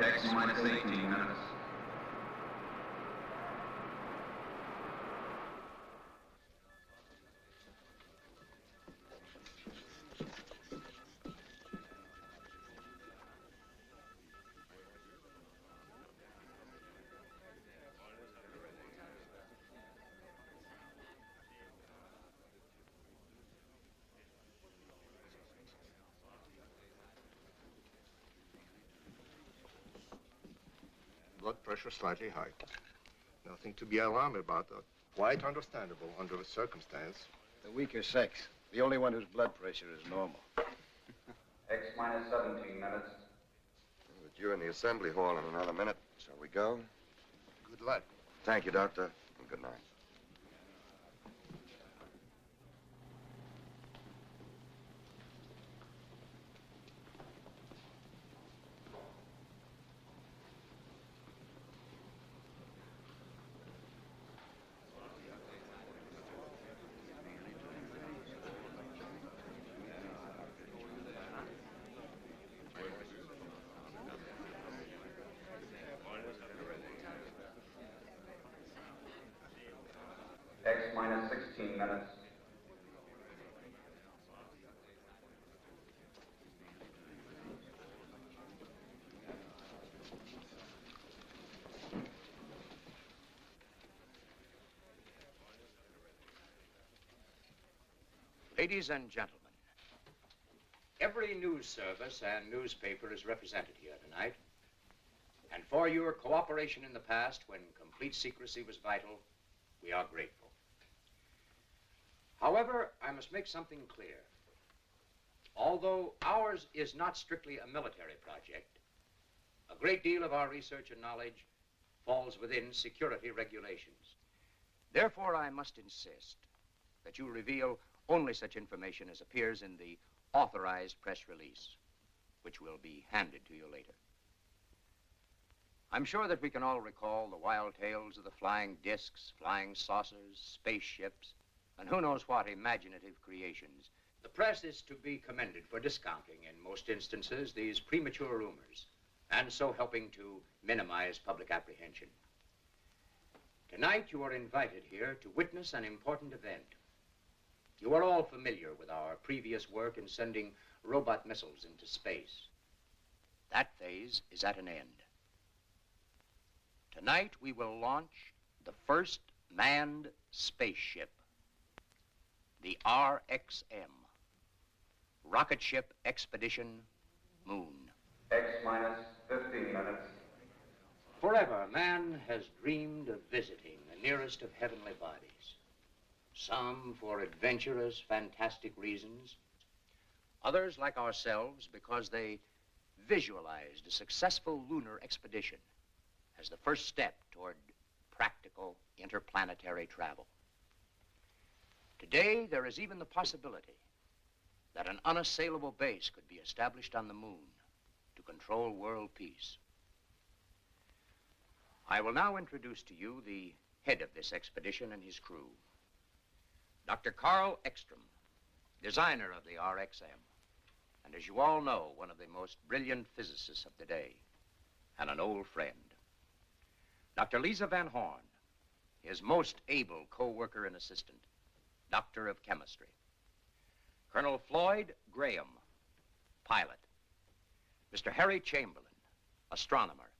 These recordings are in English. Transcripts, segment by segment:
X minus 18 minutes. Blood pressure slightly high. Nothing to be alarmed about, though. Quite understandable under the circumstance. The weaker sex. The only one whose blood pressure is normal. X minus 17 minutes. We're due in the assembly hall in another minute. Shall we go? Good luck. Thank you, Doctor, and good night. X minus 16 minutes. Ladies and gentlemen, every news service and newspaper is represented here tonight. And for your cooperation in the past, when complete secrecy was vital, we are grateful. However, I must make something clear. Although ours is not strictly a military project, a great deal of our research and knowledge falls within security regulations. Therefore, I must insist that you reveal only such information as appears in the authorized press release, which will be handed to you later. I'm sure that we can all recall the wild tales of the flying discs, flying saucers, spaceships, and who knows what imaginative creations. The press is to be commended for discounting, in most instances, these premature rumors, and so helping to minimize public apprehension. Tonight, you are invited here to witness an important event. You are all familiar with our previous work in sending robot missiles into space. That phase is at an end. Tonight, we will launch the first manned spaceship, the RXM, Rocketship Expedition-Moon. X minus 15 minutes. Forever, man has dreamed of visiting the nearest of heavenly bodies. Some for adventurous, fantastic reasons. Others, like ourselves, because they visualized a successful lunar expedition as the first step toward practical interplanetary travel. Today, there is even the possibility that an unassailable base could be established on the moon to control world peace. I will now introduce to you the head of this expedition and his crew, Dr. Carl Ekstrom, designer of the RXM, and as you all know, one of the most brilliant physicists of the day, and an old friend. Dr. Lisa Van Horn, his most able co-worker and assistant, Doctor of Chemistry. Colonel Floyd Graham, pilot. Mr. Harry Chamberlain, astronomer,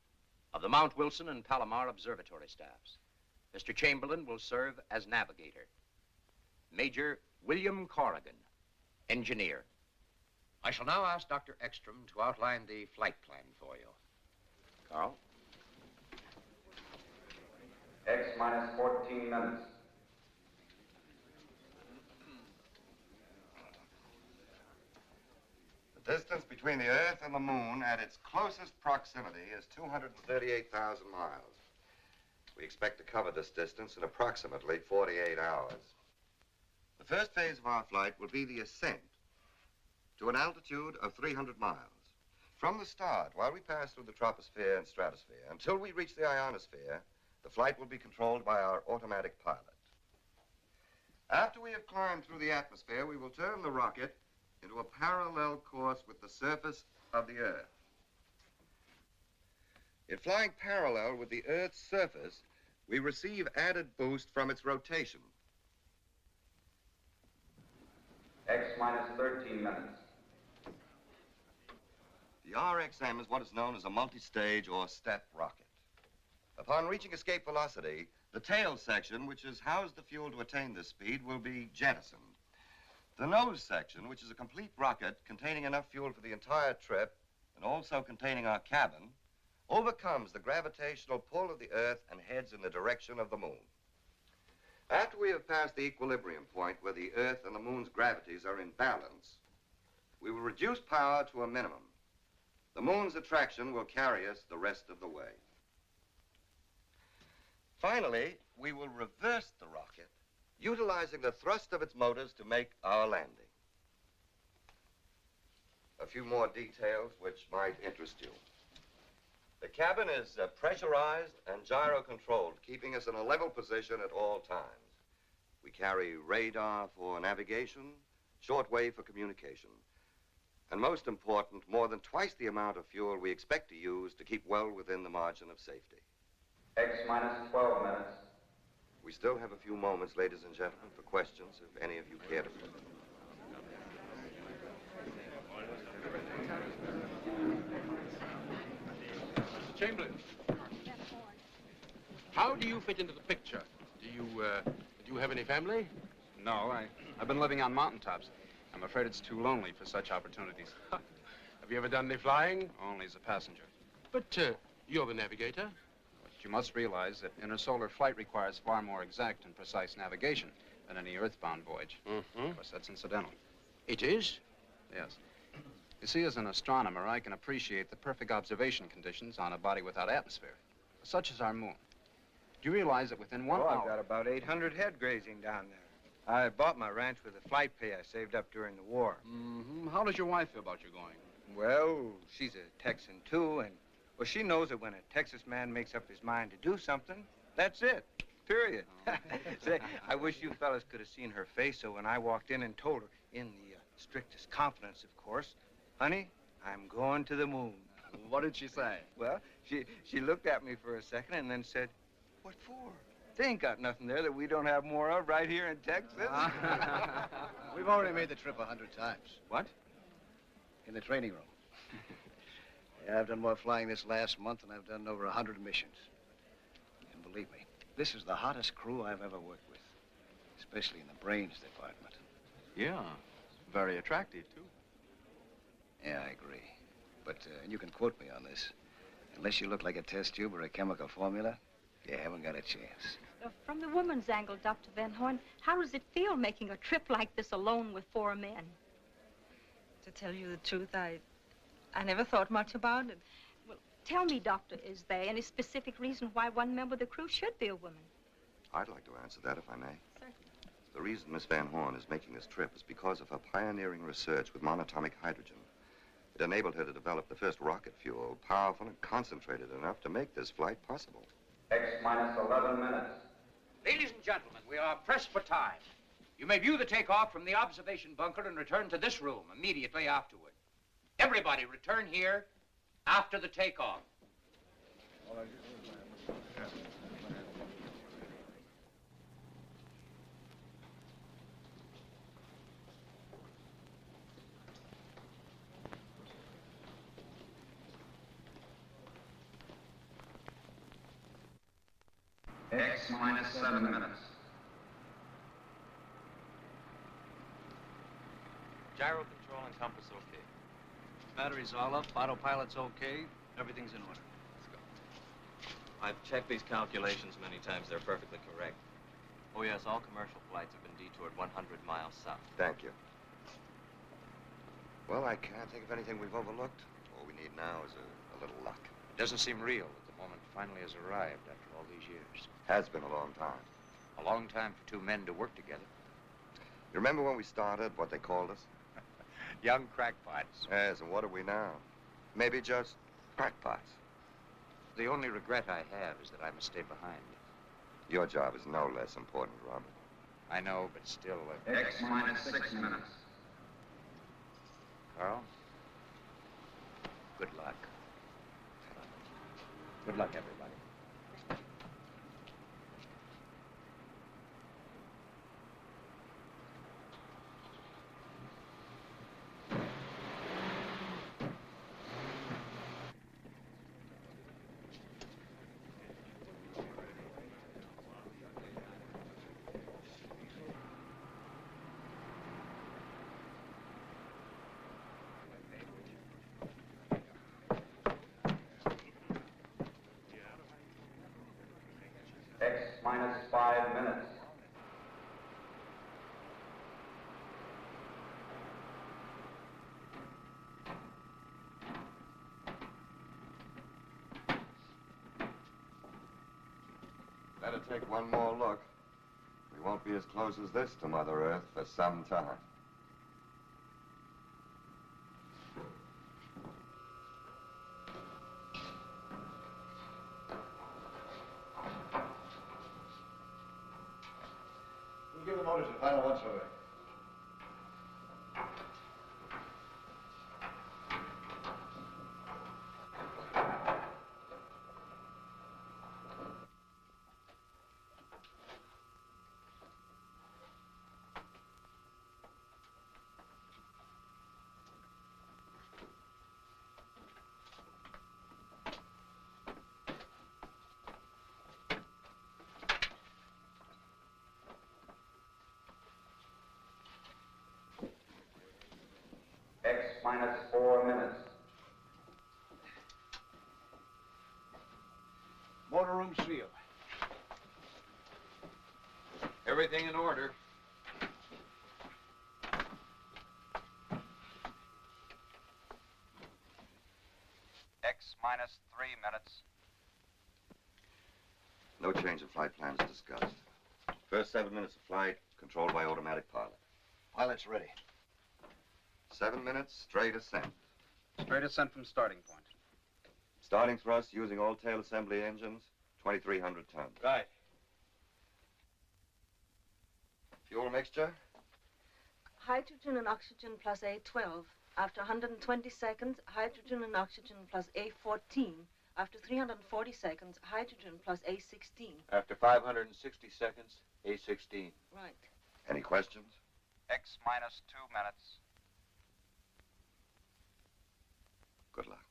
of the Mount Wilson and Palomar Observatory staffs. Mr. Chamberlain will serve as navigator. Major William Corrigan, engineer. I shall now ask Dr. Ekstrom to outline the flight plan for you. Carl? X minus 14 minutes. The distance between the Earth and the Moon at its closest proximity is 238,000 miles. We expect to cover this distance in approximately 48 hours. The first phase of our flight will be the ascent to an altitude of 300 miles. From the start, while we pass through the troposphere and stratosphere, until we reach the ionosphere, the flight will be controlled by our automatic pilot. After we have climbed through the atmosphere, we will turn the rocket into a parallel course with the surface of the Earth. In flying parallel with the Earth's surface, we receive added boost from its rotation. X minus 13 minutes. The RXM is what is known as a multi-stage or step rocket. Upon reaching escape velocity, the tail section, which has housed the fuel to attain this speed, will be jettisoned. The nose section, which is a complete rocket containing enough fuel for the entire trip and also containing our cabin, overcomes the gravitational pull of the Earth and heads in the direction of the Moon. After we have passed the equilibrium point where the Earth and the Moon's gravities are in balance, we will reduce power to a minimum. The Moon's attraction will carry us the rest of the way. Finally, we will reverse the rocket, utilizing the thrust of its motors to make our landing. A few more details which might interest you. The cabin is pressurized and gyro-controlled, keeping us in a level position at all times. We carry radar for navigation, shortwave for communication, and most important, more than twice the amount of fuel we expect to use to keep well within the margin of safety. X minus 12 minutes. We still have a few moments, ladies and gentlemen, for questions, if any of you care to put them. Mr. Chamberlain, how do you fit into the picture? Do you have any family? No, I've been living on mountaintops. I'm afraid it's too lonely for such opportunities. Have you ever done any flying? Only as a passenger. But you're the navigator. But you must realize that intersolar flight requires far more exact and precise navigation than any earthbound voyage. Mm-hmm. Of course, that's incidental. It is? Yes. You see, as an astronomer, I can appreciate the perfect observation conditions on a body without atmosphere, such as our moon. Do you realize that within 1 hour... I've got about 800 head grazing down there. I bought my ranch with the flight pay I saved up during the war. Mm-hmm. How does your wife feel about you going? Well, she's a Texan, too, and, well, she knows that when a Texas man makes up his mind to do something, that's it, period. Say, I wish you fellas could have seen her face, so when I walked in and told her, in the strictest confidence, of course, honey, I'm going to the moon. What did she say? Well, she looked at me for a second and then said, what for? They ain't got nothing there that we don't have more of right here in Texas. We've already made the trip 100 times. What? In the training room. Yeah, I've done more flying this last month than I've done over 100 missions. And believe me, this is the hottest crew I've ever worked with, especially in the brains department. Yeah, very attractive, too. Yeah, I agree. But, and you can quote me on this, unless you look like a test tube or a chemical formula, you haven't got a chance. From the woman's angle, Dr. Van Horn, how does it feel making a trip like this alone with 4 men? To tell you the truth, I never thought much about it. Well, tell me, Doctor, is there any specific reason why one member of the crew should be a woman? I'd like to answer that, if I may. Certainly. The reason Miss Van Horn is making this trip is because of her pioneering research with monatomic hydrogen. It enabled her to develop the first rocket fuel, powerful and concentrated enough to make this flight possible. X minus 11 minutes. Ladies and gentlemen, we are pressed for time. You may view the takeoff from the observation bunker and return to this room immediately afterward. Everybody return here after the takeoff. X minus 7 minutes. Gyro control and compass okay. Battery's all up, autopilot's okay, everything's in order. Let's go. I've checked these calculations many times. They're perfectly correct. Oh, yes, all commercial flights have been detoured 100 miles south. Thank you. Well, I can't think of anything we've overlooked. All we need now is a little luck. It doesn't seem real that the moment finally has arrived after all these years. Has been a long time. A long time for 2 men to work together. You remember when we started, what they called us? Young crackpots. Yes, and what are we now? Maybe just crackpots. The only regret I have is that I must stay behind. Your job is no less important, Robert. I know, but still... X minus 6 minutes. Carl, good luck. Good luck, everybody. X minus 5 minutes. Better take one more look. We won't be as close as this to Mother Earth for some time. We'll give the motors a final once-over. X minus 4 minutes. Motor room sealed. Everything in order. X minus 3 minutes. No change in flight plans discussed. First 7 minutes of flight, controlled by automatic pilot. Pilot's ready. 7 minutes, straight ascent. Straight ascent from starting point. Starting thrust using all tail assembly engines, 2,300 tons. Right. Fuel mixture? Hydrogen and oxygen plus A12. After 120 seconds, hydrogen and oxygen plus A14. After 340 seconds, hydrogen plus A16. After 560 seconds, A16. Right. Any questions? X minus 2 minutes. Good luck.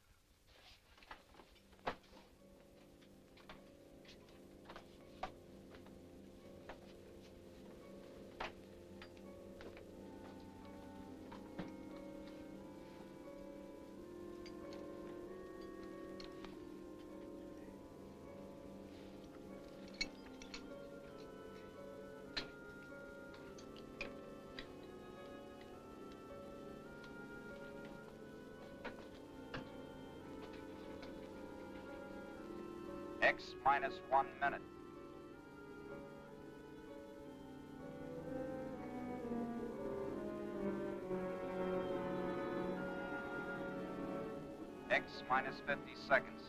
X minus 1 minute. X minus 50 seconds.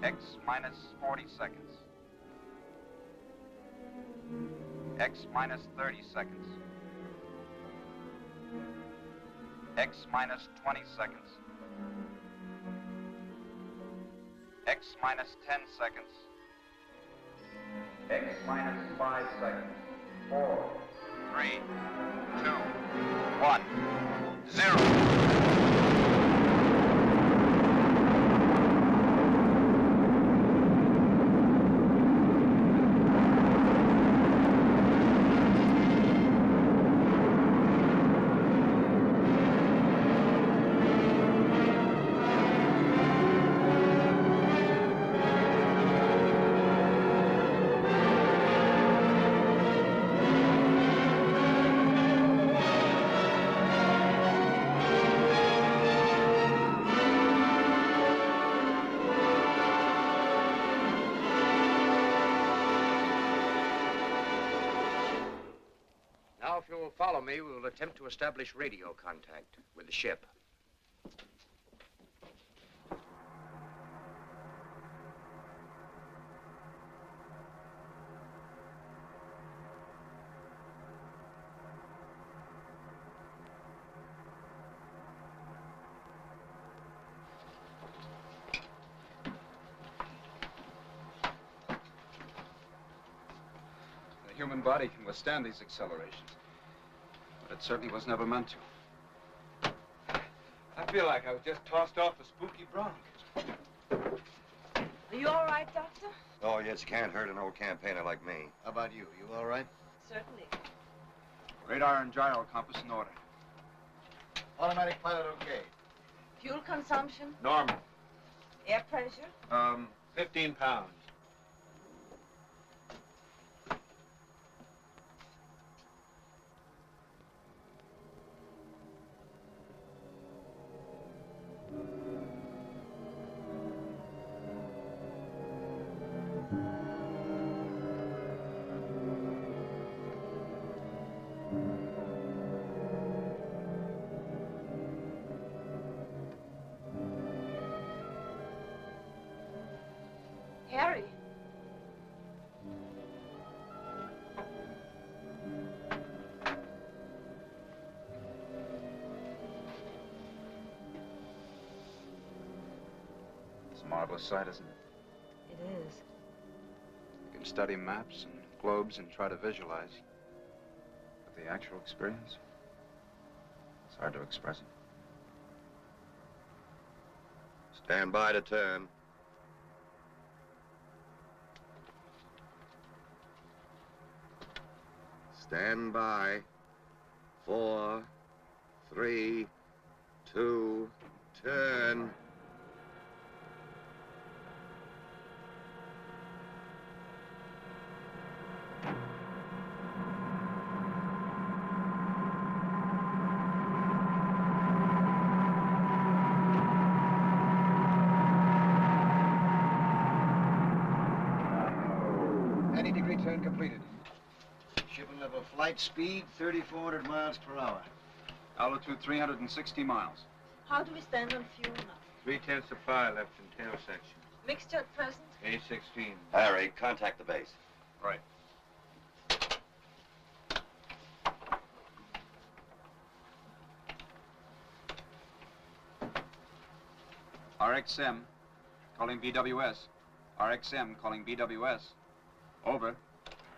X minus 40 seconds. X minus 30 seconds. X minus 20 seconds. X minus 10 seconds. X minus 5 seconds. 4, 3, 2, 1, 0. Now, if you will follow me, we will attempt to establish radio contact with the ship. human body can withstand these accelerations. But it certainly was never meant to. I feel like I was just tossed off a spooky bronc. Are you all right, Doctor? Oh, yes, can't hurt an old campaigner like me. How about you? You all right? Certainly. Radar and gyro compass in order. Automatic pilot okay. Fuel consumption? Normal. Air pressure? 15 pounds. Harry. It's a marvelous sight, isn't it? It is. You can study maps and globes and try to visualize. But the actual experience, it's hard to express it. Stand by to turn. Stand by. 4, 3, 2, turn. Degree turn completed. Shipping level flight speed, 3,400 miles per hour. Altitude 360 miles. How do we stand on fuel now? 3/10 of fire left in tail section. Mixture at present? A16. Harry, contact the base. Right. RXM, calling BWS. RXM, calling BWS. Over.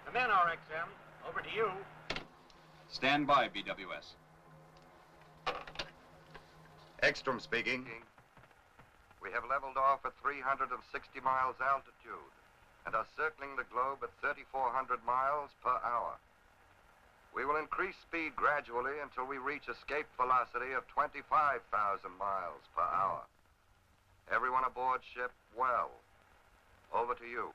Come in, RXM. Over to you. Stand by, BWS. Ekstrom speaking. We have leveled off at 360 miles altitude and are circling the globe at 3,400 miles per hour. We will increase speed gradually until we reach escape velocity of 25,000 miles per hour. Everyone aboard ship well. Over to you.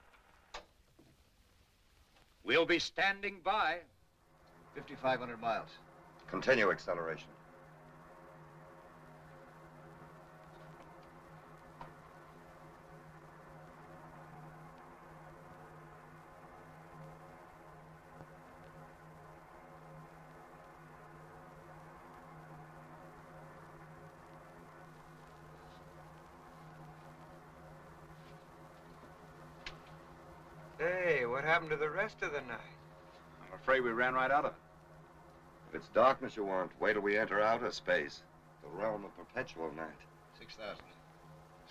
We'll be standing by. 5,500 miles. Continue acceleration. Hey, what happened to the rest of the night? I'm afraid we ran right out of it. If it's darkness you want, wait till we enter outer space, the realm of perpetual night. 6,000.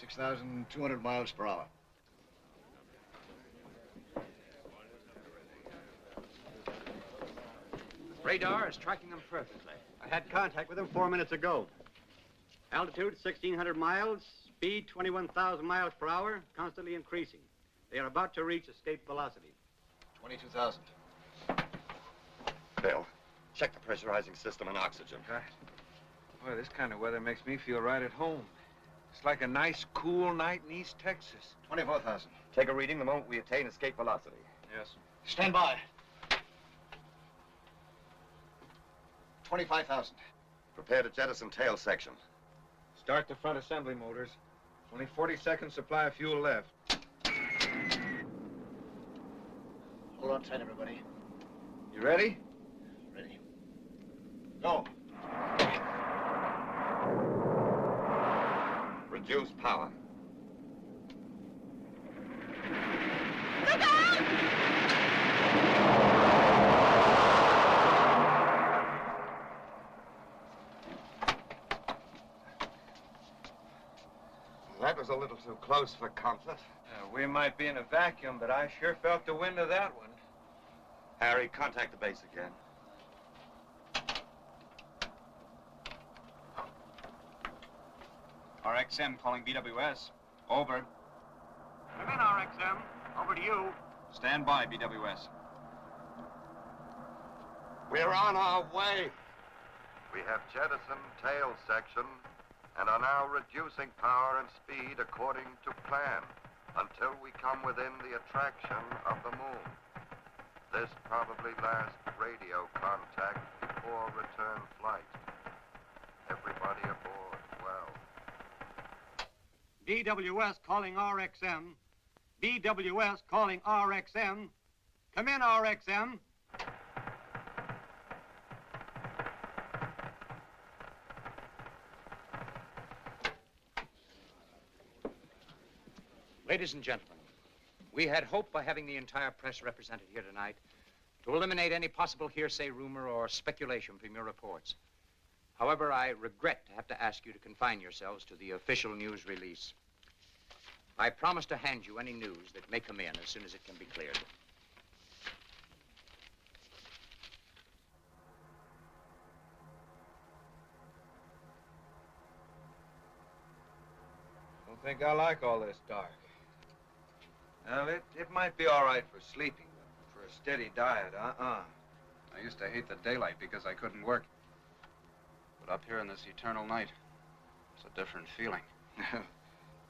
6,200 miles per hour. Radar is tracking them perfectly. I had contact with them 4 minutes ago. Altitude 1,600 miles, speed 21,000 miles per hour, constantly increasing. They are about to reach escape velocity. 22,000. Bill, check the pressurizing system and oxygen. Boy, this kind of weather makes me feel right at home. It's like a nice, cool night in East Texas. 24,000. Take a reading the moment we attain escape velocity. Yes. Stand by. 25,000. Prepare to jettison tail section. Start the front assembly motors. Only 40 seconds supply of fuel left. Hold on tight, everybody. You ready? Ready. Go. Reduce power. That was a little too close for comfort. We might be in a vacuum, but I sure felt the wind of that one. Harry, contact the base again. RXM calling BWS. Over. Come in, RXM. Over to you. Stand by, BWS. We're on our way. We have jettisoned tail section and are now reducing power and speed according to plan until we come within the attraction of the moon. This probably last radio contact before return flight. Everybody aboard well. BWS calling RXM. BWS calling RXM. Come in, RXM. Ladies and gentlemen, we had hoped by having the entire press represented here tonight to eliminate any possible hearsay, rumor, or speculation from your reports. However, I regret to have to ask you to confine yourselves to the official news release. I promise to hand you any news that may come in as soon as it can be cleared. Don't think I like all this dark. Well, it might be all right for sleeping, but for a steady diet, I used to hate the daylight because I couldn't work. But up here in this eternal night, it's a different feeling.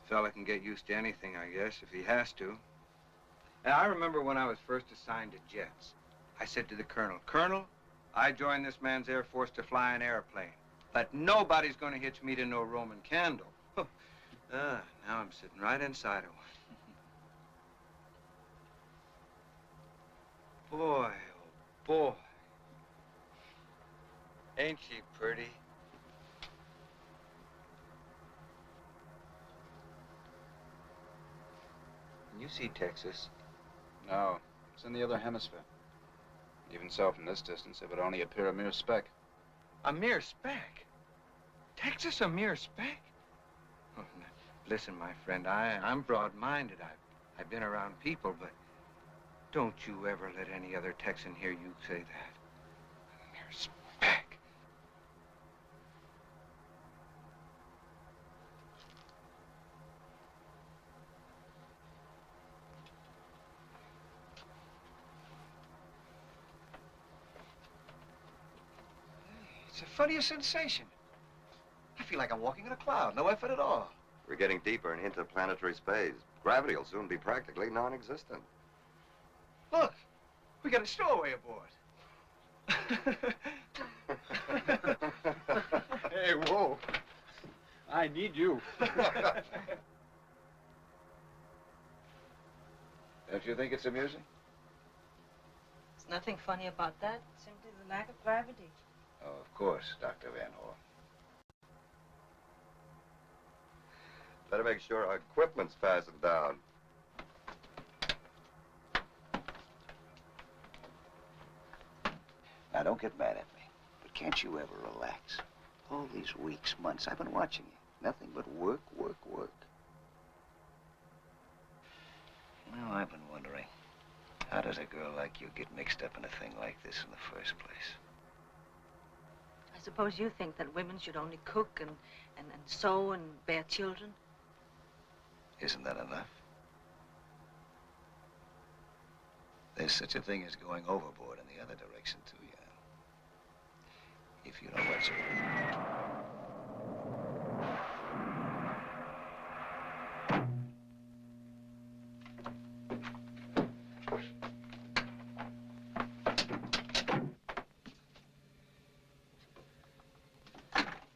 Fella can get used to anything, I guess, if he has to. And I remember when I was first assigned to jets, I said to the colonel, Colonel, I joined this man's Air Force to fly an airplane, but nobody's going to hitch me to no Roman candle. Now I'm sitting right inside of one. Boy, oh boy. Ain't she pretty? Can you see Texas? No, it's in the other hemisphere. Even so, from this distance, it would only appear a mere speck. A mere speck? Texas a mere speck? Oh, now, listen, my friend, I'm broad-minded. I've been around people, but don't you ever let any other Texan hear you say that. A mere speck. It's the funniest sensation. I feel like I'm walking in a cloud. No effort at all. We're getting deeper in interplanetary space. Gravity will soon be practically non-existent. Look, we got a stowaway aboard. Hey, whoa. I need you. Don't you think it's amusing? There's nothing funny about that. Simply the lack of gravity. Oh, of course, Dr. Van Horn. Better make sure our equipment's fastened down. Now, don't get mad at me, but can't you ever relax? All these weeks, months, I've been watching you. Nothing but work, work, work. Well, I've been wondering, how does a girl like you get mixed up in a thing like this in the first place? I suppose you think that women should only cook and sew and bear children? Isn't that enough? There's such a thing as going overboard in the other direction, too, you know. If you know what you mean.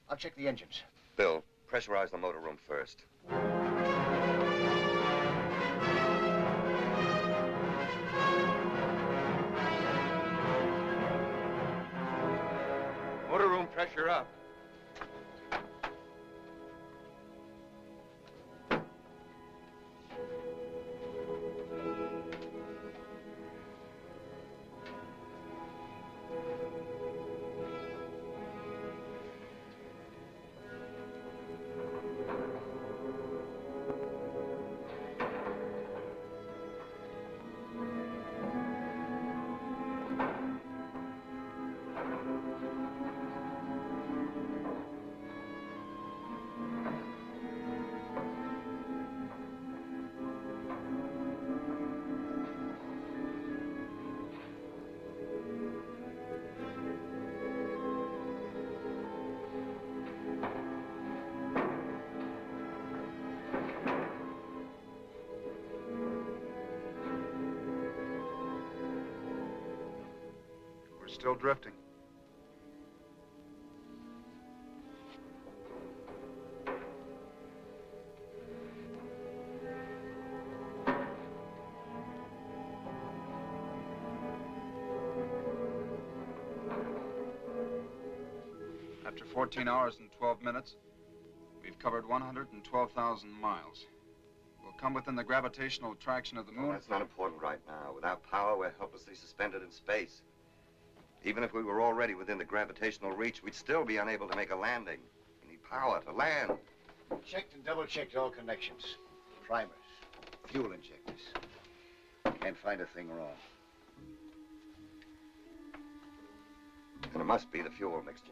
I'll check the engines. Bill, pressurize the motor room first. Motor room pressure up. still drifting. After 14 hours and 12 minutes, we've covered 112,000 miles. We'll come within the gravitational attraction of the moon. Well, that's not important right now. Without power, we're helplessly suspended in space. Even if we were already within the gravitational reach, we'd still be unable to make a landing. We need power to land. Checked and double-checked all connections. Primers, fuel injectors. Can't find a thing wrong. And it must be the fuel mixture.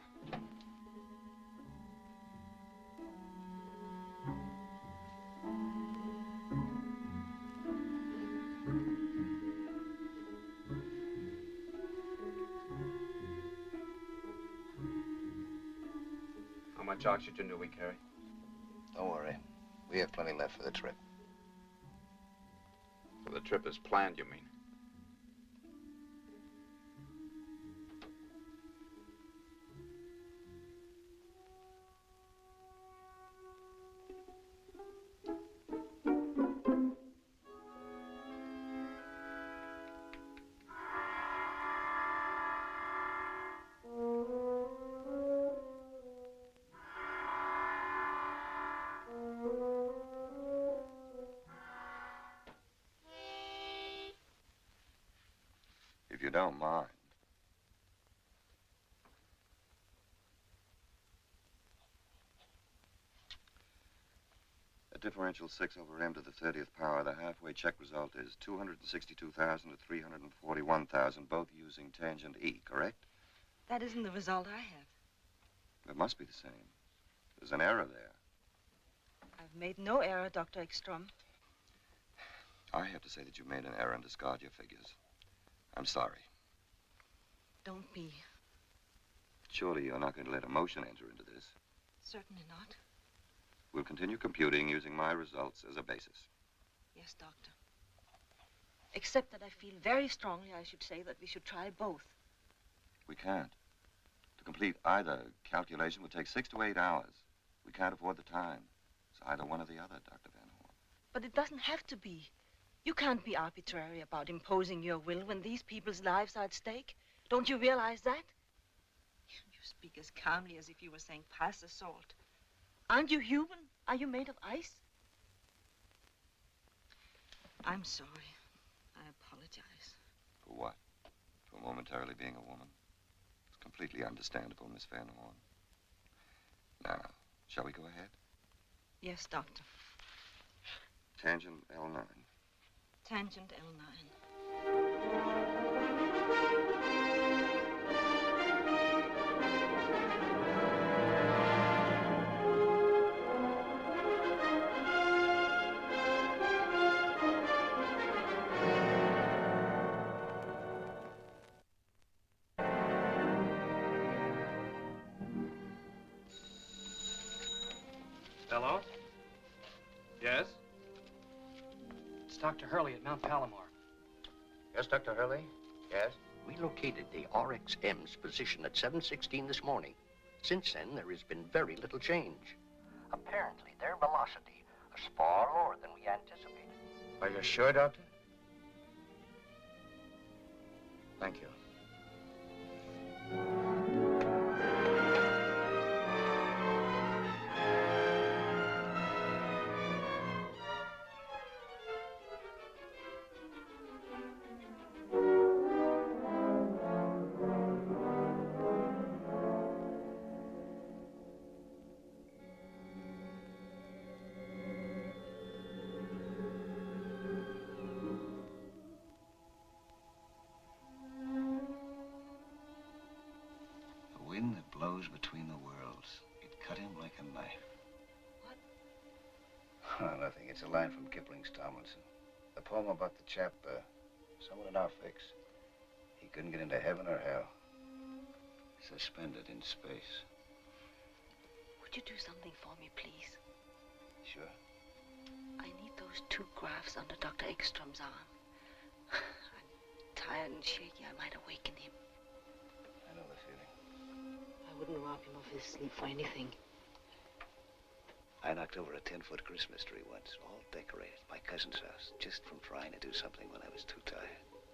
How much oxygen do we carry? Don't worry. We have plenty left for the trip. For the trip as planned, you mean? If you don't mind. At differential 6 over m to the 30th power, the halfway check result is 262,000 to 341,000, both using tangent E, correct? That isn't the result I have. It must be the same. There's an error there. I've made no error, Dr. Ekstrom. I have to say that you made an error and discard your figures. I'm sorry. Don't be. Surely you're not going to let emotion enter into this. Certainly not. We'll continue computing using my results as a basis. Yes, Doctor. Except that I feel very strongly I should say that we should try both. We can't. To complete either calculation would take 6 to 8 hours. We can't afford the time. It's either one or the other, Dr. Van Horn. But it doesn't have to be. You can't be arbitrary about imposing your will when these people's lives are at stake. Don't you realize that? You speak as calmly as if you were saying pass the salt. Aren't you human? Are you made of ice? I'm sorry. I apologize. For what? For momentarily being a woman? It's completely understandable, Miss Van Horn. Now, shall we go ahead? Yes, Doctor. Tangent L9. Tangent L9. Hello? Yes? It's Dr. Hurley at Mount Palomar. Yes, Dr. Hurley? Yes? We located the RXM's position at 7:16 this morning. Since then, there has been very little change. Apparently, their velocity is far lower than we anticipated. Are you sure, Doctor? Thank you. Wind that blows between the worlds. It cut him like a knife. What? Oh, nothing. It's a line from Kipling's Tomlinson. The poem about the chap, someone in our fix. He couldn't get into heaven or hell. Suspended in space. Would you do something for me, please? Sure. I need those 2 graphs under Dr. Ekstrom's arm. I'm tired and shaky. I might awaken him. I wouldn't rob him of his sleep for anything. I knocked over a 10-foot Christmas tree once, all decorated, my cousin's house, just from trying to do something when I was too tired.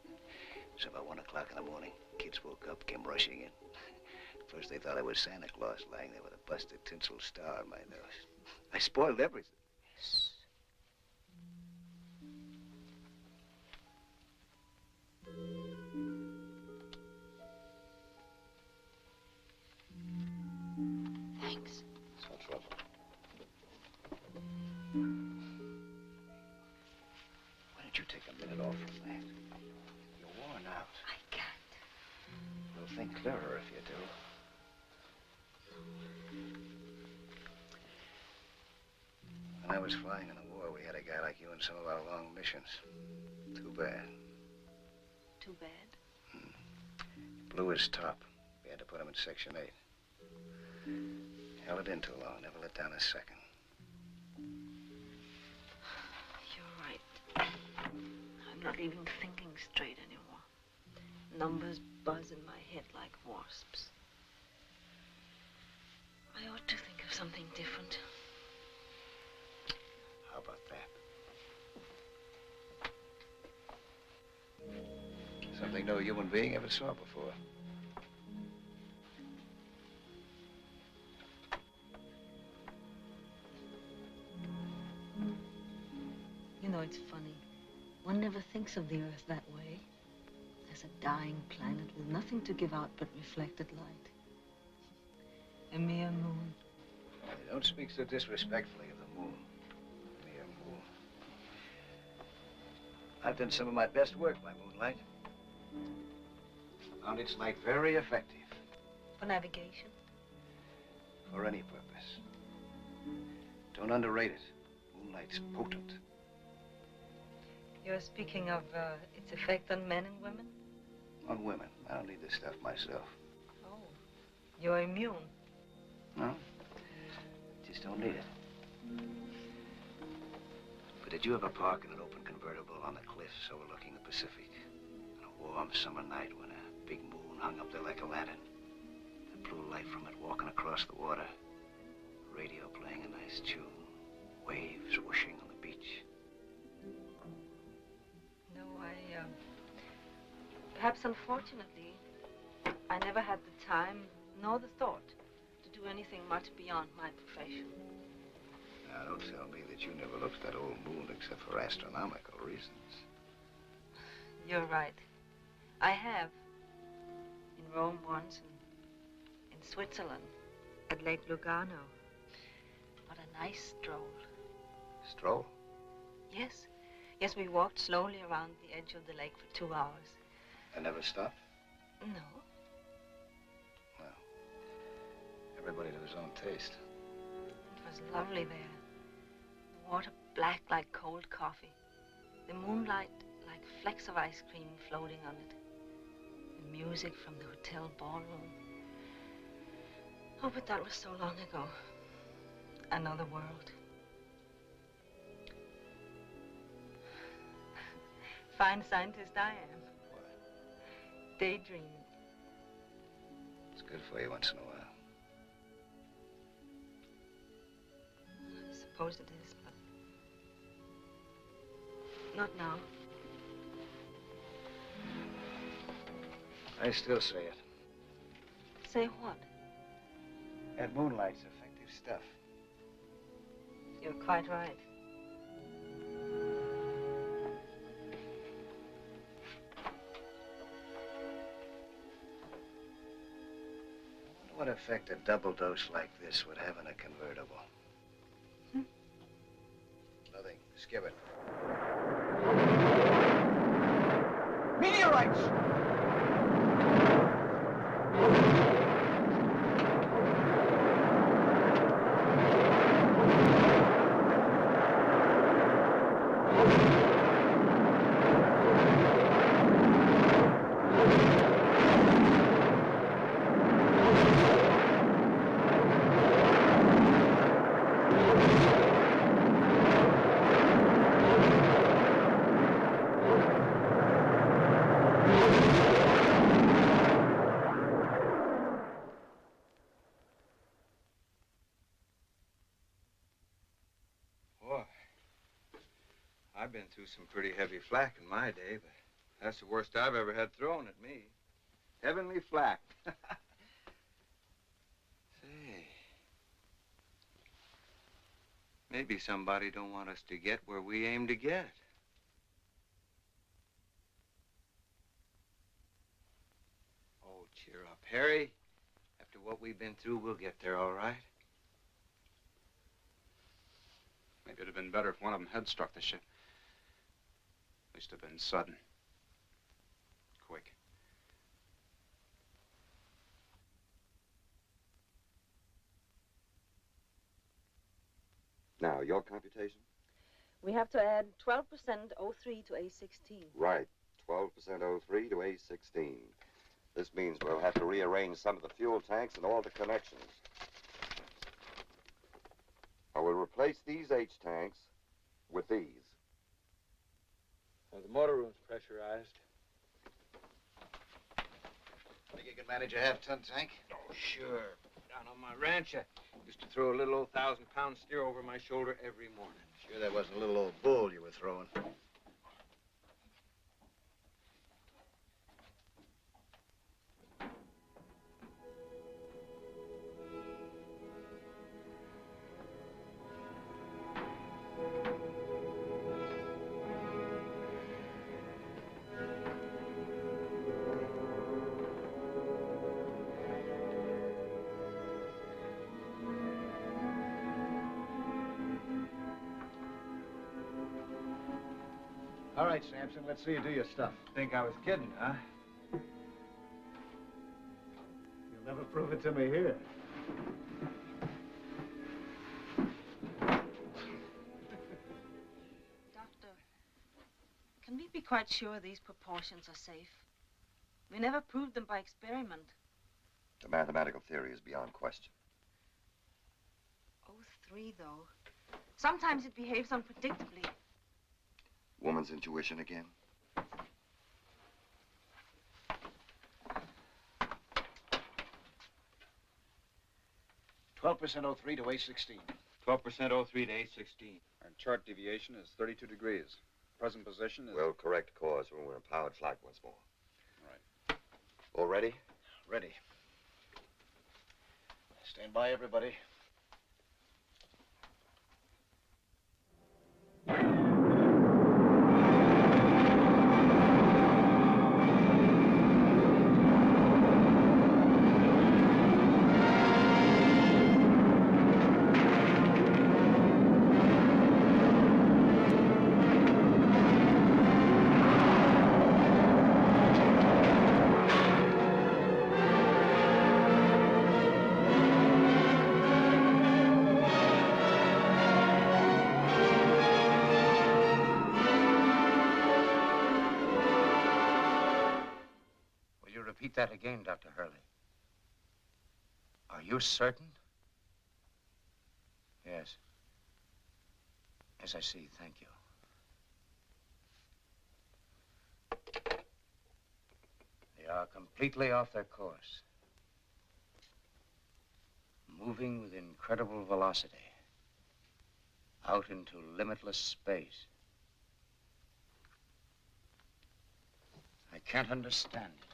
It was about 1 o'clock in the morning. Kids woke up, came rushing in. First, they thought I was Santa Claus lying there with a busted tinsel star on my nose. I spoiled everything. Thanks. It's no trouble. Why don't you take a minute off from that? You're worn out. I can't. You'll think clearer if you do. When I was flying in the war, we had a guy like you in some of our long missions. Too bad. Too bad? Blew his top. We had to put him in Section 8. Held it in too long, never let down a second. You're right. I'm not even thinking straight anymore. Numbers buzz in my head like wasps. I ought to think of something different. How about that? Something no human being ever saw before. You know, it's funny. One never thinks of the Earth that way. As a dying planet with nothing to give out but reflected light. A mere moon. You don't speak so disrespectfully of the moon. Mere moon. I've done some of my best work by moonlight. Found its light very effective. For navigation? For any purpose. Don't underrate it. Moonlight's potent. You're speaking of its effect on men and women? On women. I don't need this stuff myself. Oh, you're immune. No? Just don't need it. But did you ever park in an open convertible on the cliffs overlooking the Pacific? On a warm summer night when a big moon hung up there like a lantern? The blue light from it walking across the water. Radio playing a nice tune. Waves whooshing on the beach. No, perhaps unfortunately, I never had the time nor the thought to do anything much beyond my profession. Now, don't tell me that you never looked at that old moon except for astronomical reasons. You're right. I have. In Rome once, and in Switzerland, at Lake Lugano. What a nice stroll. Stroll? Yes. Yes, we walked slowly around the edge of the lake for 2 hours. And never stopped? No. Well, everybody to his own taste. It was lovely there. The water black like cold coffee. The moonlight like flecks of ice cream floating on it. The music from the hotel ballroom. Oh, but that was so long ago. Another world. Fine scientist I am. What? Daydreaming. It's good for you once in a while. I suppose it is, but not now. I still say it. Say what? That moonlight's effective stuff. You're quite right. What effect a double dose like this would have in a convertible? Nothing. Skip it. Meteorites! I've been through some pretty heavy flak in my day, but that's the worst I've ever had thrown at me. Heavenly flak. Say, maybe somebody don't want us to get where we aim to get. Oh, cheer up, Harry. After what we've been through, we'll get there all right. Maybe it'd have been better if one of them had struck the ship. At least have been sudden. Quick. Now, your computation? We have to add 12% O3 to A16. Right. 12% O3 to A16. This means we'll have to rearrange some of the fuel tanks and all the connections. I will replace these H tanks with these. The motor room's pressurized. Think you can manage a half-ton tank? Oh, sure. Down on my ranch, I used to throw a little old 1,000-pound steer over my shoulder every morning. Sure that wasn't a little old bull you were throwing. All right, Sampson, let's see you do your stuff. Think I was kidding, huh? You'll never prove it to me here. Doctor, can we be quite sure these proportions are safe? We never proved them by experiment. The mathematical theory is beyond question. O3, though. Sometimes it behaves unpredictably. Woman's intuition again? 12% O3 to A16. 12% O3 to A16. Our chart deviation is 32 degrees. Present position is... We'll correct course when we're in powered flight once more. Right. All ready? Ready. Stand by, everybody. Repeat that again, Dr. Hurley. Are you certain? Yes. Yes, I see. Thank you. They are completely off their course. Moving with incredible velocity. Out into limitless space. I can't understand it.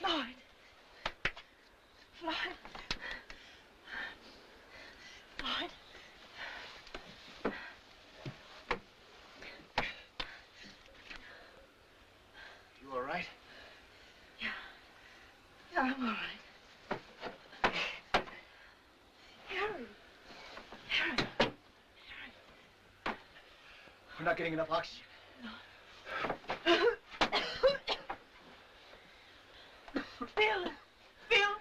Floyd. Floyd. You all right? Yeah, I'm all right. Harry. Harry. We're not getting enough oxygen. Bill. Bill.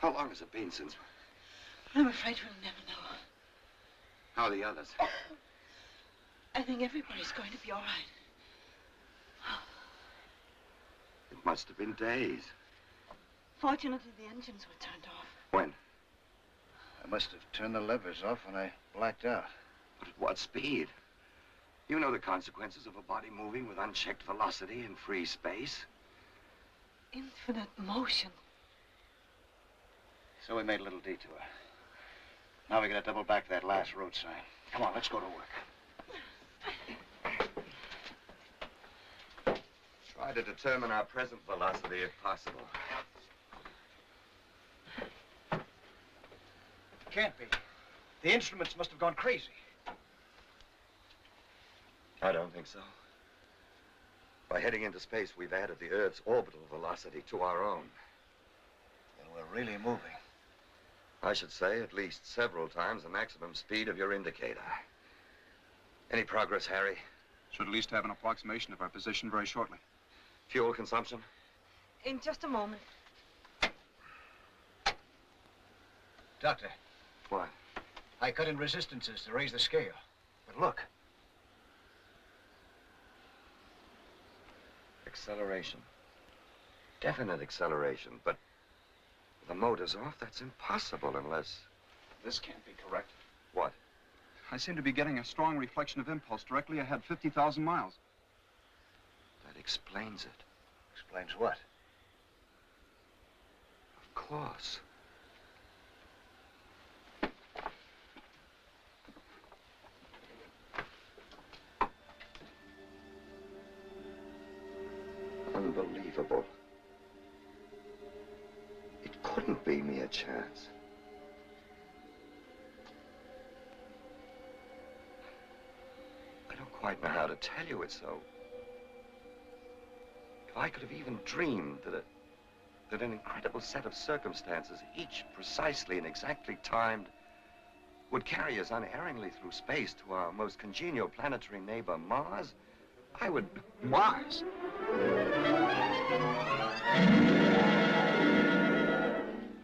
How long has it been since? I'm afraid we'll never know. How are the others? I think everybody's going to be all right. It must have been days. Fortunately, the engines were turned off. When? I must have turned the levers off when I blacked out. But at what speed? You know the consequences of a body moving with unchecked velocity in free space. Infinite motion. So we made a little detour. Now we gotta double back to that last road sign. Come on, let's go to work. Try to determine our present velocity if possible. Can't be. The instruments must have gone crazy. I don't think so. By heading into space, we've added the Earth's orbital velocity to our own. Then we're really moving. I should say at least several times the maximum speed of your indicator. Any progress, Harry? Should at least have an approximation of our position very shortly. Fuel consumption? In just a moment. Doctor. What? I cut in resistances to raise the scale. But look. Acceleration. Definite acceleration, but if the motor's off, that's impossible unless... This can't be correct. What? I seem to be getting a strong reflection of impulse directly ahead, 50,000 miles. That explains it. Explains what? Of course. Unbelievable. It couldn't be mere chance. I don't quite know how to tell you it so. If I could have even dreamed that an incredible set of circumstances, each precisely and exactly timed, would carry us unerringly through space to our most congenial planetary neighbor, Mars, I would... Mars?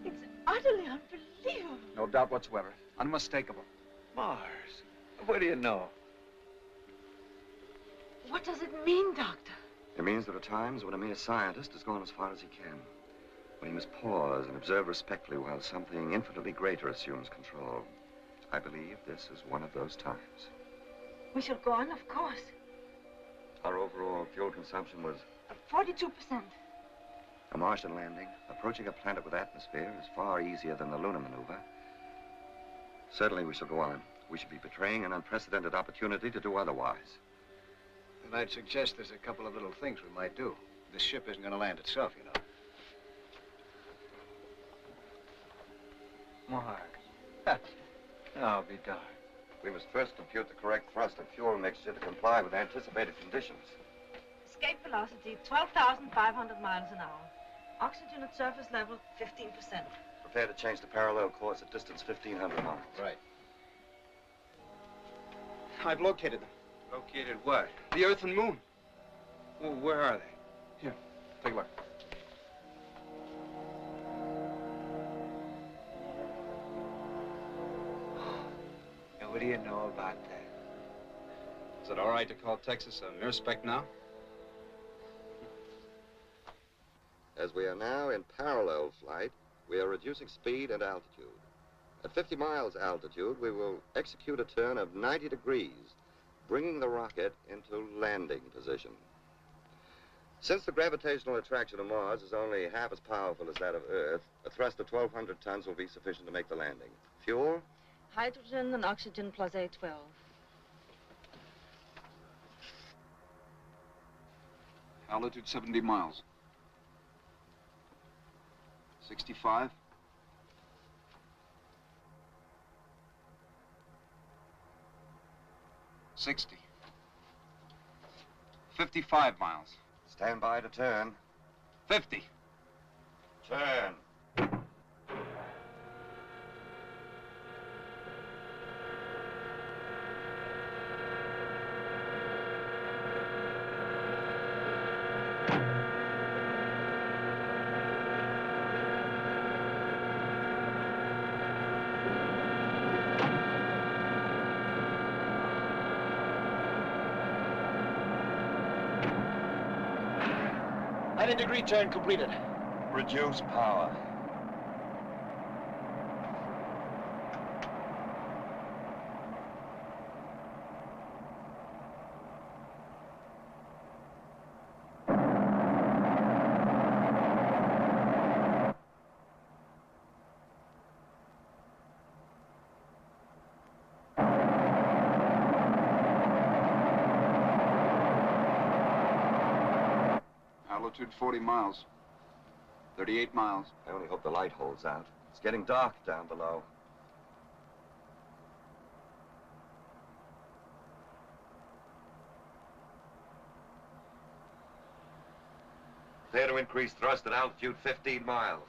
It's utterly unbelievable. No doubt whatsoever. Unmistakable. Mars. What do you know? What does it mean, Doctor? It means there are times when a mere scientist has gone as far as he can. When he must pause and observe respectfully while something infinitely greater assumes control. I believe this is one of those times. We shall go on, of course. Our overall fuel consumption was 42%. a Martian landing. Approaching a planet with atmosphere is far easier than the lunar maneuver. Certainly we shall go on. We should be betraying an unprecedented opportunity to do otherwise. And I'd suggest there's a couple of little things we might do. This ship isn't going to land itself, you know. Mars. I'll be darned. We must first compute the correct thrust and fuel mixture to comply with anticipated conditions. Escape velocity, 12,500 miles an hour. Oxygen at surface level, 15%. Prepare to change the parallel course at distance 1,500 miles. Right. I've located them. Located what? The Earth and Moon. Well, where are they? Here, take a look. And what do you know about that? Is it all right to call Texas a mere speck now? As we are now in parallel flight, we are reducing speed and altitude. At 50 miles altitude, we will execute a turn of 90 degrees, bringing the rocket into landing position. Since the gravitational attraction of Mars is only half as powerful as that of Earth, a thrust of 1,200 tons will be sufficient to make the landing. Fuel? Hydrogen and oxygen plus A12. Altitude 70 miles. 65. 60. 55 miles. Stand by to turn. 50. Turn. 90-degree turn completed. Reduce power. Altitude 40 miles. 38 miles. I only hope the light holds out. It's getting dark down below. Clear to increase thrust at altitude 15 miles.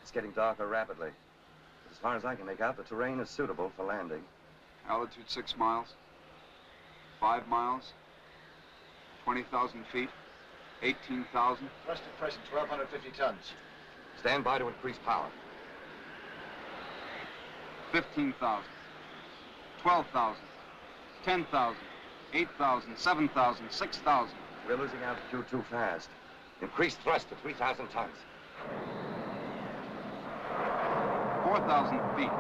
It's getting darker rapidly. As far as I can make out, the terrain is suitable for landing. Altitude 6 miles. 5 miles. 20,000 feet. 18,000. Thrust at present, 1,250 tons. Stand by to increase power. 15,000. 12,000. 10,000. 8,000. 7,000. 6,000. We're losing altitude too fast. Increase thrust to 3,000 tons. 4,000 feet.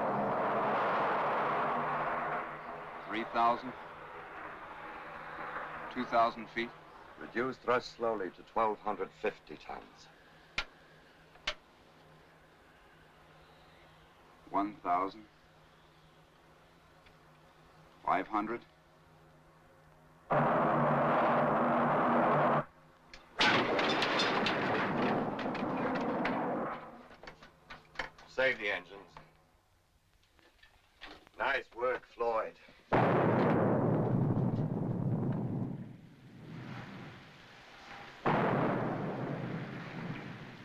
3,000. 2,000 feet. Reduce thrust slowly to 1,250 tons. 1,000. 500. Save the engines. Nice work, Floyd.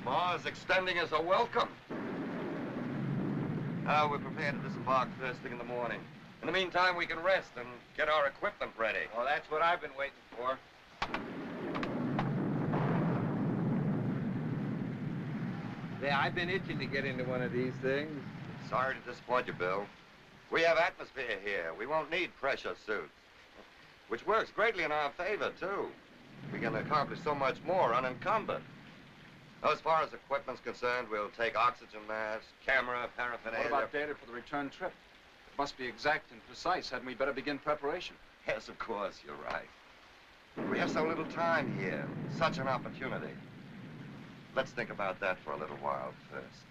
Mars extending us a welcome. Now we're prepared to disembark first thing in the morning. In the meantime, we can rest and get our equipment ready. Well, that's what I've been waiting for. Yeah, I've been itching to get into one of these things. Sorry to disappoint you, Bill. We have atmosphere here. We won't need pressure suits. Which works greatly in our favor, too. We can accomplish so much more unencumbered. As far as equipment's concerned, we'll take oxygen masks, camera, paraphernalia. What about data for the return trip? It must be exact and precise. Hadn't we better begin preparation? Yes, of course, you're right. We have so little time here. Such an opportunity. Let's think about that for a little while first.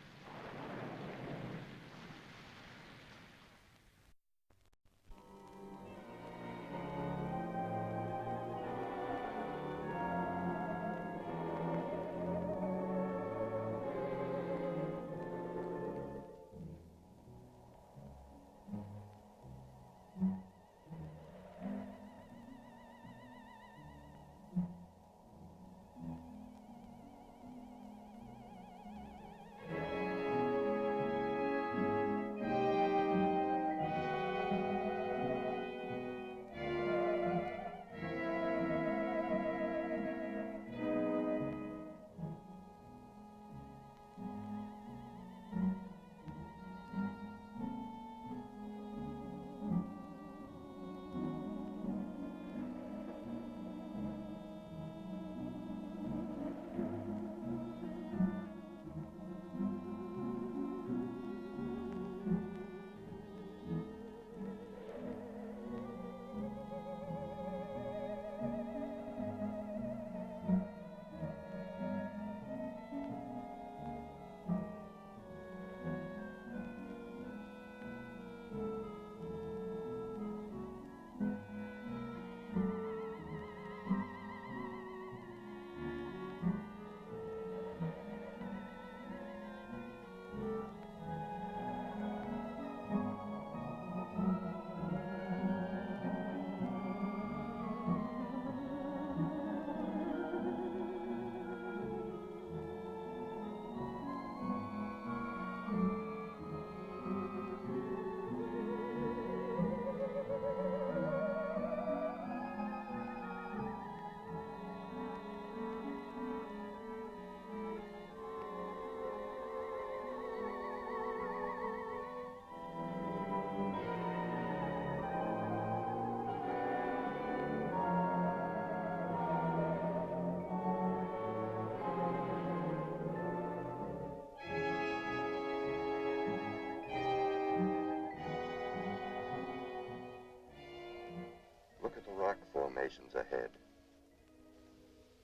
destinations ahead.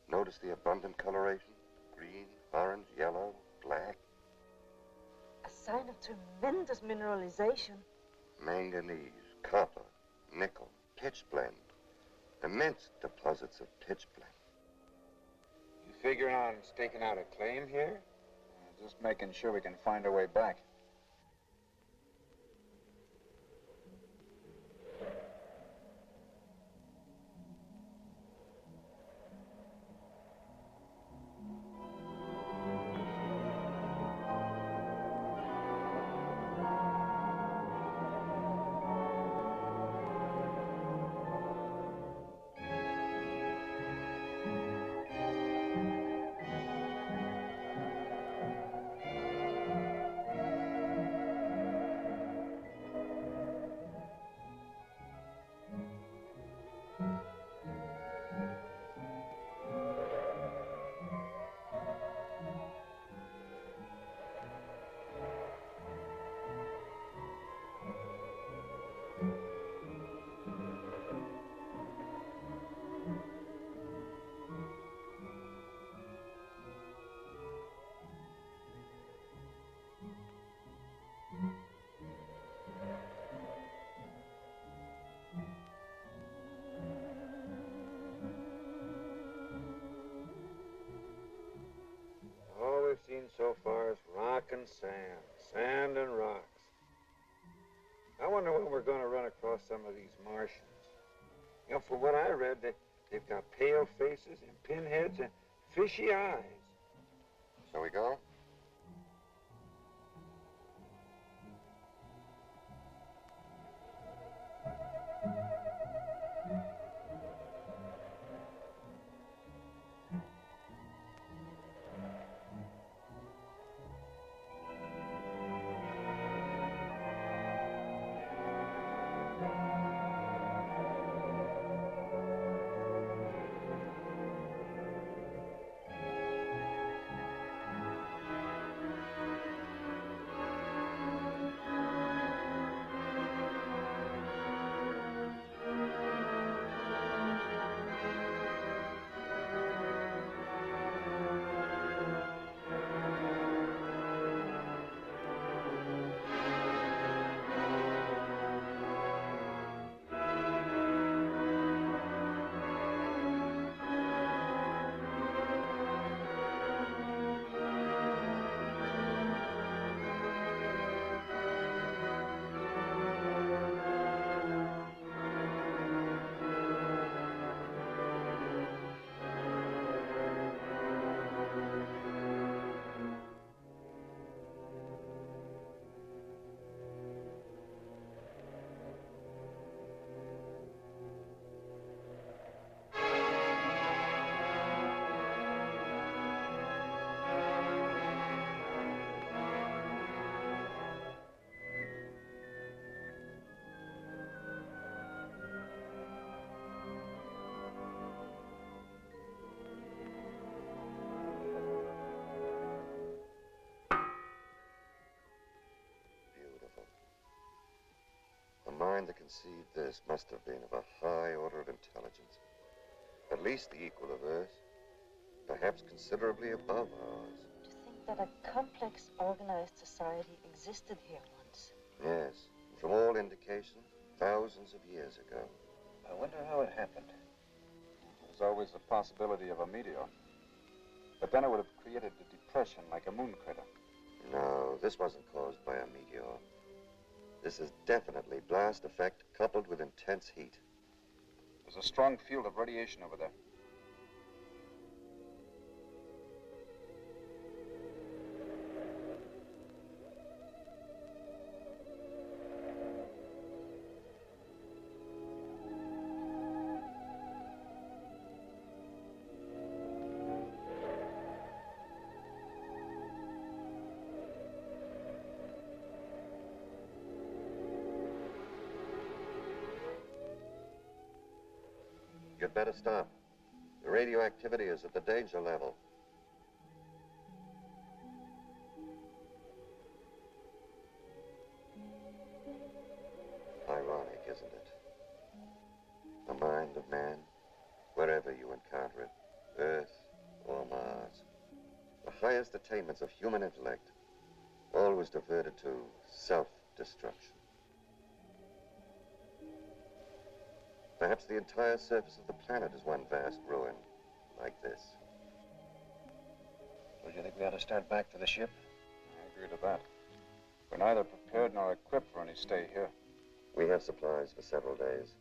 Notice the abundant coloration? Green, orange, yellow, black. A sign of tremendous mineralization. Manganese, copper, nickel, pitch blende. Immense deposits of pitch blende. You figuring on staking out a claim here? Just making sure we can find our way back. All we've seen so far is rock and sand, sand and rocks. I wonder when we're going to run across some of these Martians. You know, from what I read, they've got pale faces and pinheads and fishy eyes. Shall we go? The mind that conceived this must have been of a high order of intelligence. At least the equal of Earth, perhaps considerably above ours. To think that a complex, organized society existed here once. Yes, from all indication, thousands of years ago. I wonder how it happened. There's always the possibility of a meteor. But then it would have created a depression like a moon crater. No, this wasn't caused by a meteor. This is definitely blast effect coupled with intense heat. There's a strong field of radiation over there. You'd better stop. The radioactivity is at the danger level. Ironic, isn't it? The mind of man highest attainments of human intellect, always diverted to self-destruction. Perhaps the entire surface of the planet is one vast ruin, like this. Well, do you think we ought to start back to the ship? I agree to that. We're neither prepared nor equipped for any stay here. We have supplies for several days.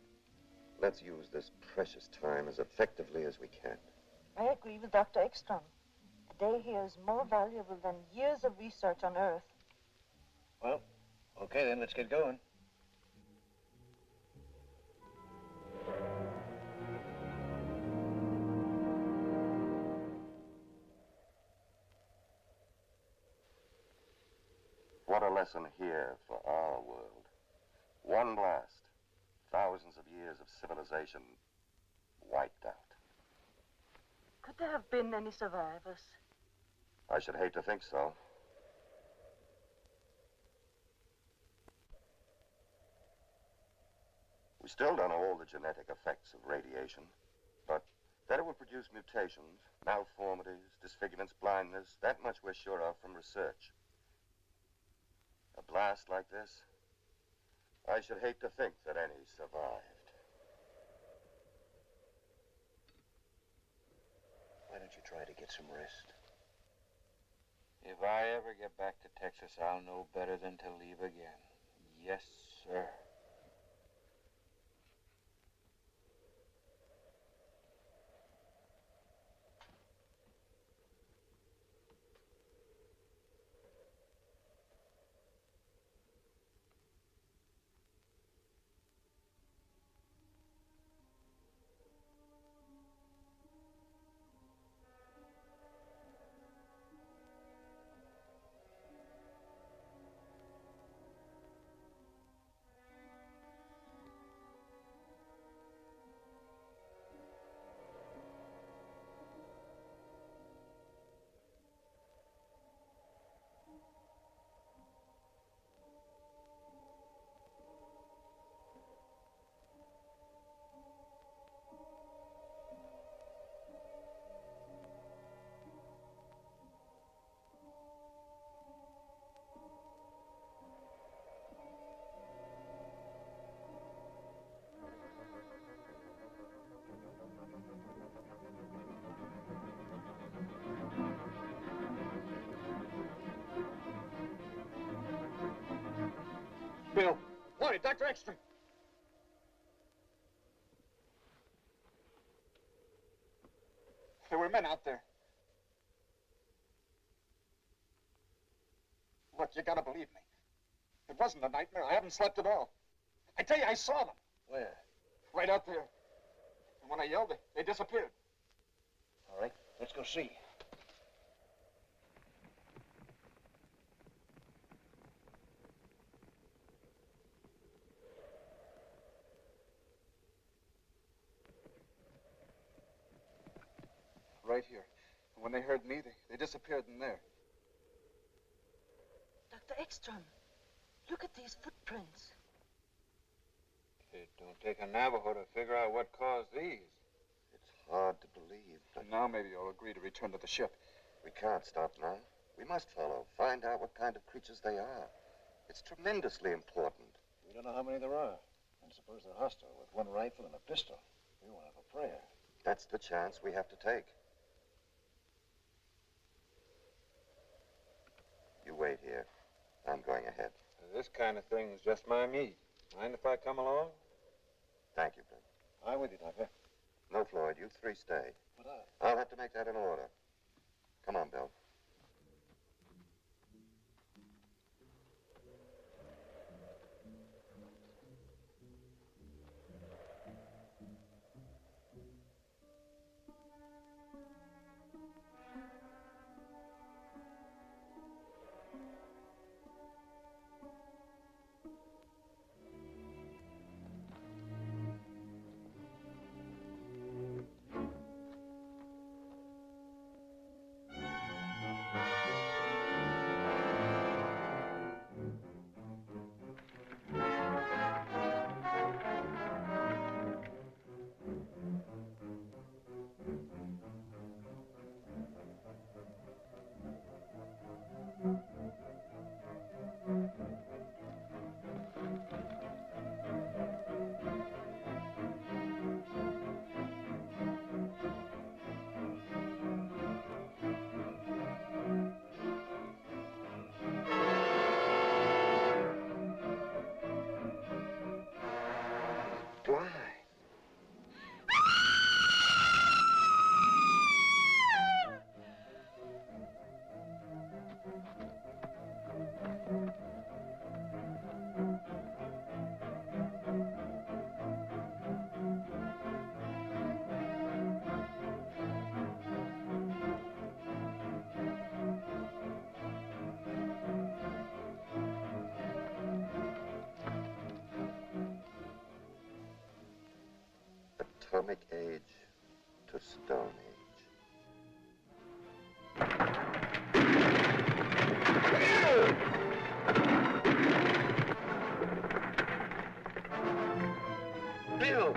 Let's use this precious time as effectively as we can. I agree with Dr. Ekstrom. A day here is more valuable than years of research on Earth. Well, okay then, let's get going. What a lesson here for our world. One blast, thousands of years of civilization wiped out. Could there have been any survivors? I should hate to think so. We still don't know all the genetic effects of radiation, but that it will produce mutations, malformities, disfigurements, blindness, that much we're sure of from research. A blast like this, I should hate to think that any survived. Why don't you try to get some rest? If I ever get back to Texas, I'll know better than to leave again. Yes, sir. Bill. Morning, Dr. Ekstrom. There were men out there. Look, you gotta believe me. It wasn't a nightmare. I haven't slept at all. I tell you, I saw them. Where? Right out there. And when I yelled, they disappeared. All right, let's go see. Right here. And when they heard me, they disappeared in there. Dr. Ekstrom, look at these footprints. It don't take a Navajo to figure out what caused these. It's hard to believe. And now maybe you'll agree to return to the ship. We can't stop now. We must follow, find out what kind of creatures they are. It's tremendously important. We don't know how many there are. And suppose they're hostile with one rifle and a pistol. We won't have a prayer. That's the chance we have to take. You wait here. I'm going ahead. This kind of thing's just my meat. Mind if I come along? Thank you, Bill. I'm with you, Doctor. No, Floyd, you three stay. But I'll have to make that in order. Come on, Bill. atomic age to stone age. Bill!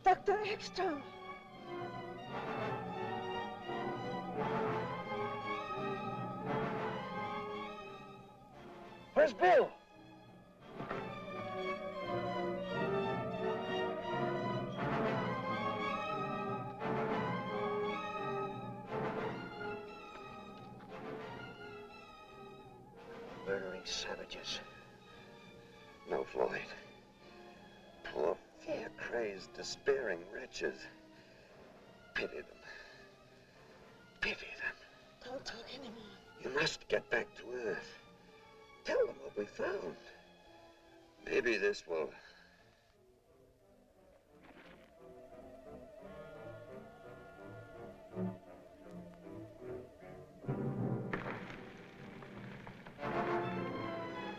Dr. Ekstrom. Where's Bill? Murdering savages. No, Floyd. Poor, fear-crazed, despairing wretches. Pity them. Pity them. Don't talk anymore. You must get back to Earth. Tell them what we found. Maybe this will...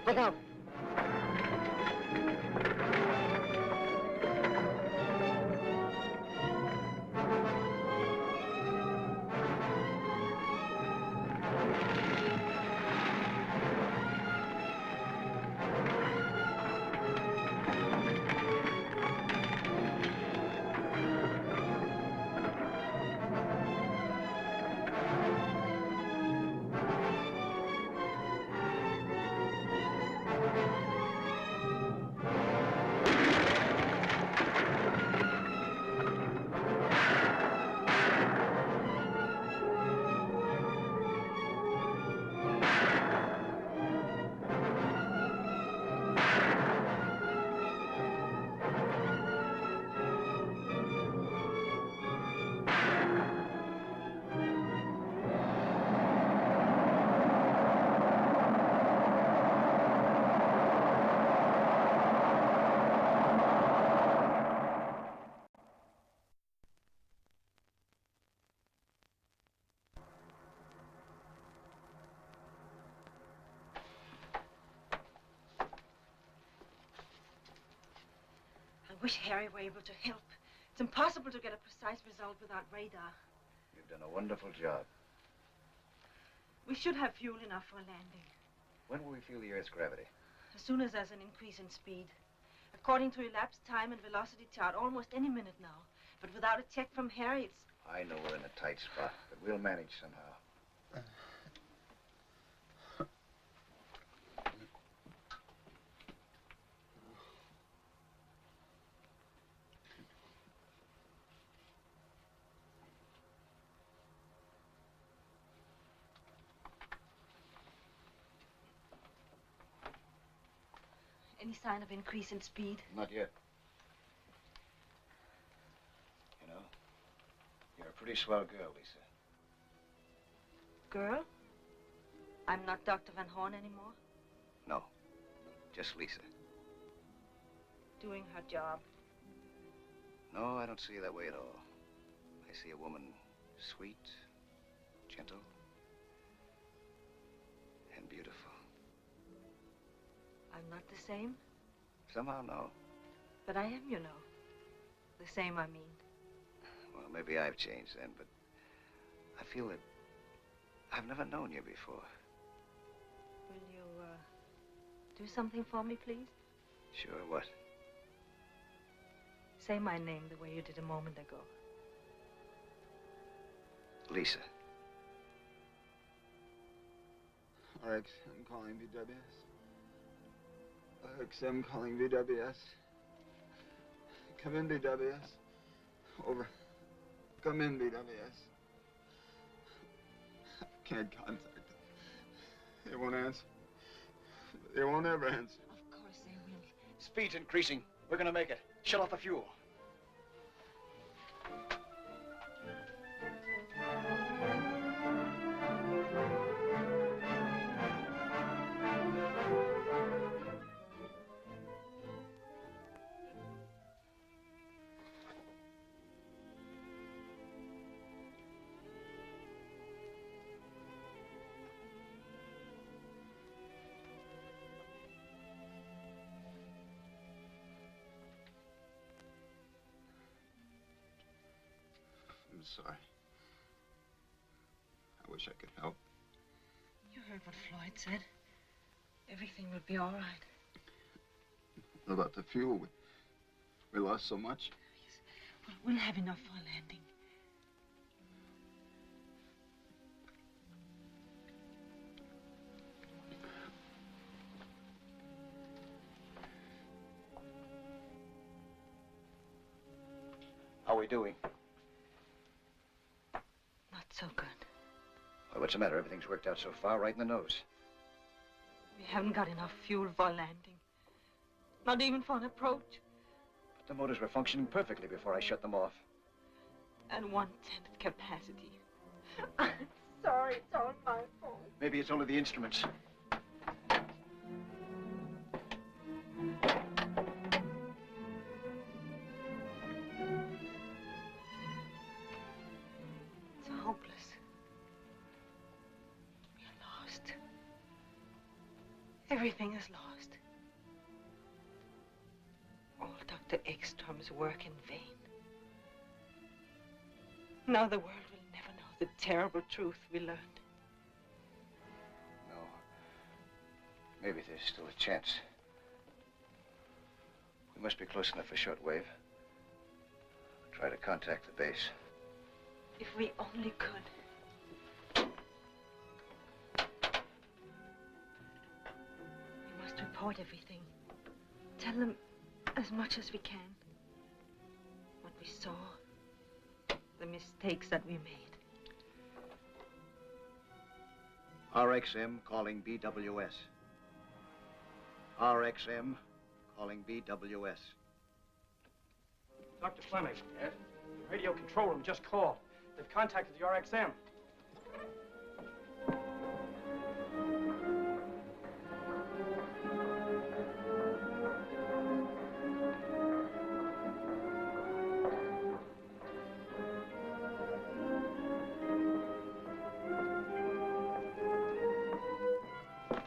Look out. I wish Harry were able to help. It's impossible to get a precise result without radar. You've done a wonderful job. We should have fuel enough for a landing. When will we feel the Earth's gravity? As soon as there's an increase in speed. According to elapsed time and velocity chart, almost any minute now. But without a check from Harry, it's... I know we're in a tight spot, but we'll manage somehow. Any sign of increase in speed? Not yet. You know, you're a pretty swell girl, Lisa. Girl? I'm not Dr. Van Horn anymore? No, just Lisa. Doing her job. No, I don't see you that way at all. I see a woman sweet, gentle, and beautiful. I'm not the same, Somehow, no. but I am, you know. The same, I mean. Well, maybe I've changed then, but I feel that I've never known you before. Will you, do something for me, please? Sure, what? Say my name the way you did a moment ago. Lisa. RXM calling BWS. RXM calling BWS. Come in, BWS. Over. Come in, BWS. I can't contact them. They won't answer. They won't ever answer. Of course they will. Speed's increasing. We're gonna make it. Shut off the fuel. I'm sorry. I wish I could help. You heard what Floyd said. Everything will be all right. What about the fuel? We lost so much. Well, we'll have enough for a landing. How are we doing? Not so good. Well, what's the matter? Everything's worked out so far, right in the nose. We haven't got enough fuel for a landing. Not even for an approach. But the motors were functioning perfectly before I shut them off. At 1/10 of capacity. I'm sorry, it's all my fault. Maybe it's only the instruments. It's hopeless. We're lost. Everything is lost. All Dr. Ekstrom's work in vain. Now the world will never know the terrible truth we learned. No. Maybe there's still a chance. We must be close enough for shortwave. Try to contact the base. If we only could. We must report everything. Tell them as much as we can. What we saw. The mistakes that we made. RXM calling BWS. RXM calling BWS. Dr. Fleming. Yes? The radio control room just called. They've contacted the RXM.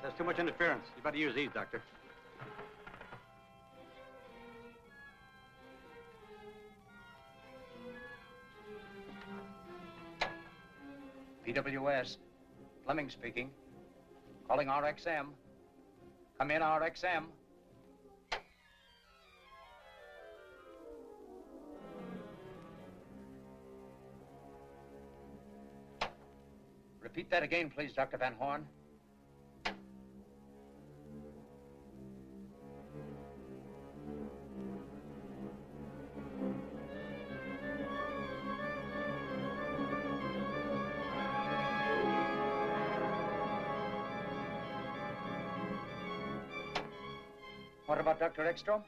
There's too much interference. You better use these, Doctor. BWS. Fleming speaking. Calling RXM. Come in, RXM. Repeat that again, please, Dr. Van Horn. What about Dr. Ekstrom?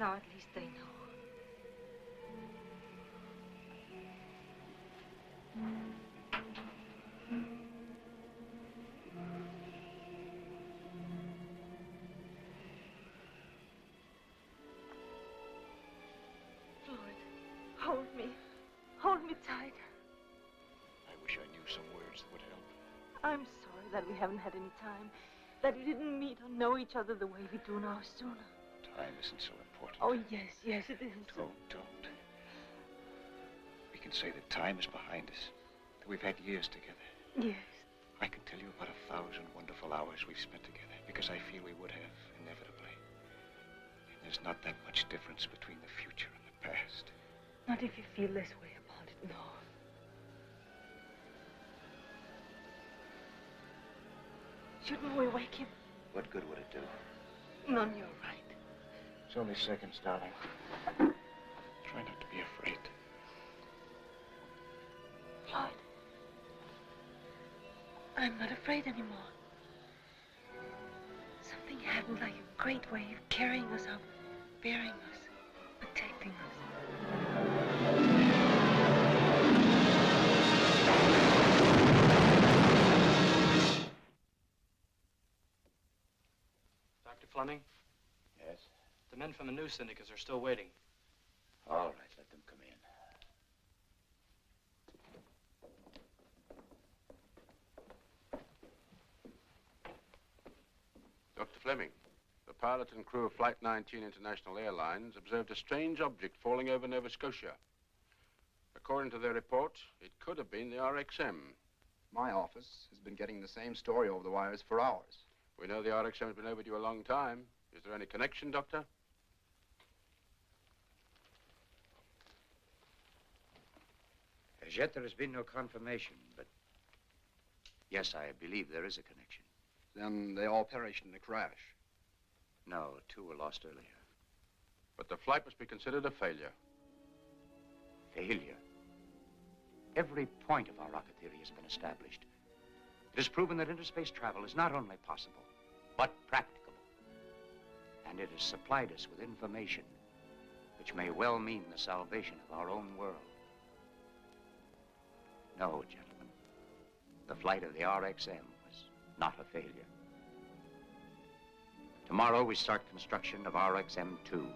Now at least they know. Floyd, hold me. Hold me tight. I wish I knew some words that would help. I'm sorry that we haven't had any time. That we didn't meet or know each other the way we do now sooner. Time isn't so important. Oh, yes, yes, it is. Don't. We can say that time is behind us, that we've had years together. Yes. I can tell you about 1,000 wonderful hours we've spent together, because I feel we would have, inevitably. And there's not that much difference between the future and the past. Not if you feel this way about it, no. Shouldn't we wake him? What good would it do? None, you're right. It's only seconds, darling. Try not to be afraid. Floyd, I'm not afraid anymore. Something happened, like a great wave carrying us up, bearing us, protecting us. Dr. Fleming? Yes? The men from the news syndicates are still waiting. All right, let them come in. Dr. Fleming, the pilot and crew of Flight 19 International Airlines observed a strange object falling over Nova Scotia. According to their report, it could have been the RXM. My office has been getting the same story over the wires for hours. We know the RXM has been overdue a long time. Is there any connection, Doctor? As yet, there has been no confirmation, but yes, I believe there is a connection. Then they all perished in a crash. No, 2 were lost earlier. But the flight must be considered a failure. Failure? Every point of our rocket theory has been established. It has proven that interspace travel is not only possible, but practicable. And it has supplied us with information which may well mean the salvation of our own world. No, gentlemen, the flight of the RXM was not a failure. Tomorrow we start construction of RXM-2.